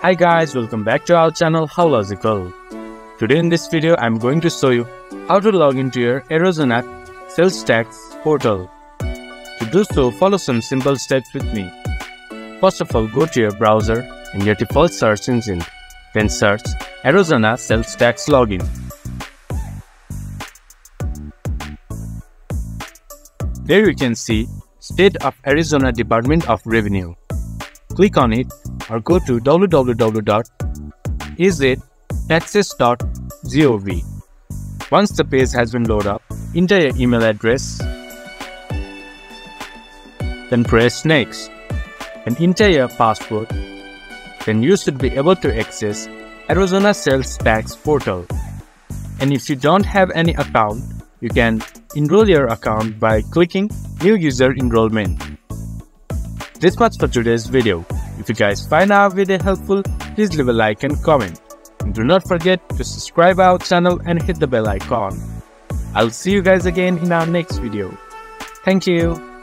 Hi guys, welcome back to our channel How Logical. Today in this video I'm going to show you how to log into your Arizona sales tax portal. To do so, follow some simple steps with me. First of all, go to your browser and your default search engine. Then search Arizona sales tax login. There you can see State of Arizona Department of Revenue. Click on it or go to www.eztaxes.gov. Once the page has been loaded up, enter your email address, then press next and enter your password. Then you should be able to access Arizona sales tax portal. And if you don't have any account, you can enroll your account by clicking New User Enrollment. This much for today's video. If you guys find our video helpful, please leave a like and comment. And do not forget to subscribe our channel and hit the bell icon. I'll see you guys again in our next video. Thank you.